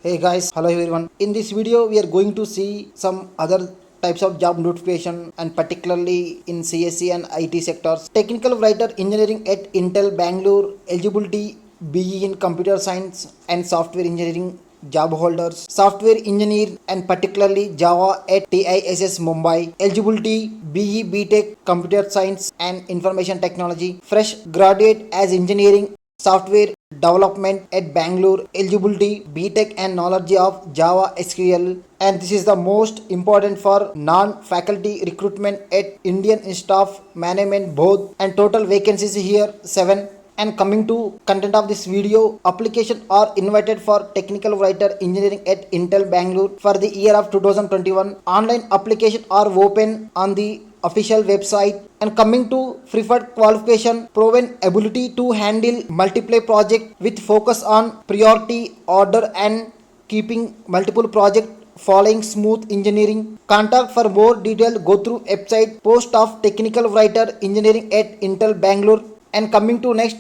Hey guys, hello everyone. In this video, we are going to see some other types of job notification and particularly in CSE and IT sectors. Technical writer engineering at Intel Bangalore, eligibility BE in computer science and software engineering job holders. Software engineer and particularly Java at TISS Mumbai, eligibility BE BTech computer science and information technology. Fresh graduate as engineering software development at Bangalore, eligibility, BTech and knowledge of Java SQL. And this is the most important for non-faculty recruitment at Indian Institute of Management both, and total vacancies here 7. And coming to content of this video, application are invited for technical writer engineering at Intel Bangalore for the year of 2021. Online application are open on the official website. And coming to preferred qualification, proven ability to handle multiple projects with focus on priority order and keeping multiple projects following smooth engineering. Contact for more detail, go through website post of technical writer engineering at Intel Bangalore. And coming to next,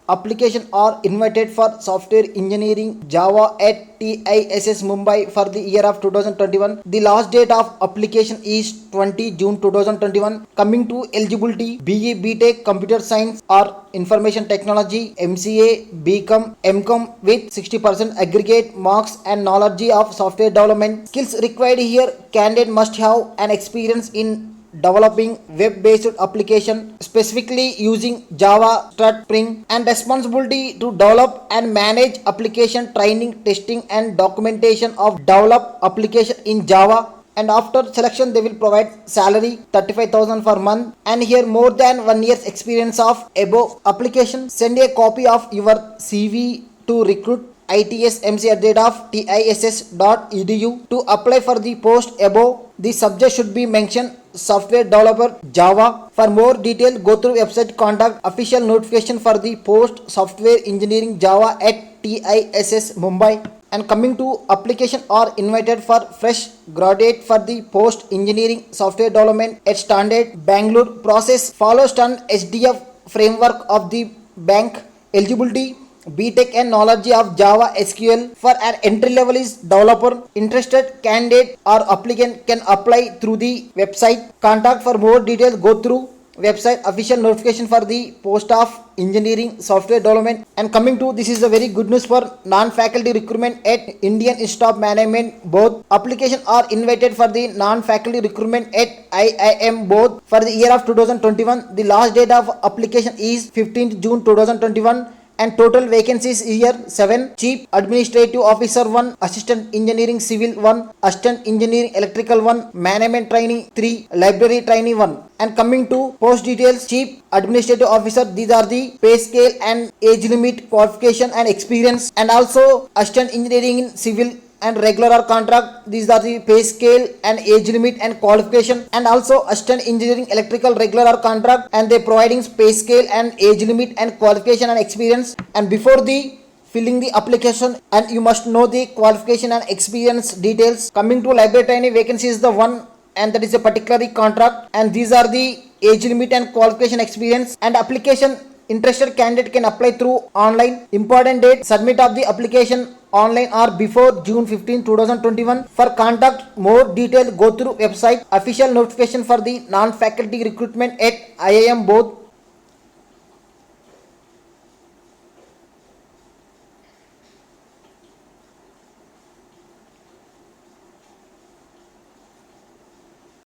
application are invited for software engineering Java at TISS Mumbai for the year of 2021. The last date of application is 20 June 2021. Coming to eligibility, BE BTech computer science or information technology, MCA, BCom, MCom with 60% aggregate marks and knowledge of software development. Skills required here, candidate must have an experience in developing web-based application, specifically using Java, Strut, Spring, and responsibility to develop and manage application training, testing, and documentation of developed application in Java. And after selection, they will provide salary 35,000 per month. And here more than 1 year's experience of above application. Send a copy of your CV to recruit itsmc@tiss.edu to apply for the post above. The subject should be mentioned software developer Java. For more detail, go through website, contact official notification for the post software engineering Java at TISS Mumbai. And coming to application are invited for fresh graduate for the post engineering software development at Standard Bangalore. Process follow standard SDF framework of the bank. Eligibility BTech and knowledge of Java SQL. For an entry level is developer. Interested candidate or applicant can apply through the website. Contact for more details, go through website official notification for the post of engineering software development. And coming to this is a very good news for non-faculty recruitment at Indian Institute of Management both. Application are invited for the non-faculty recruitment at IIM both for the year of 2021. The last date of application is 15th June 2021. And total vacancies here 7. Chief Administrative Officer 1, Assistant Engineering Civil 1, Assistant Engineering Electrical 1, Management Trainee 3, Library Trainee 1. And coming to post details, Chief Administrative Officer, these are the pay scale and age limit, qualification and experience. And also Assistant Engineering in Civil and regular or contract, these are the pay scale and age limit and qualification. And also assistant engineering electrical regular or contract, and they providing pay scale and age limit and qualification and experience. And before the filling the application, and you must know the qualification and experience details. Coming to library trainee vacancy is the one, and that is a particular contract, and these are the age limit and qualification experience. And application, interested candidate can apply through online. Important date submit of the application online or before June 15, 2021. For contact more detail, go through website official notification for the non-faculty recruitment at IIM both.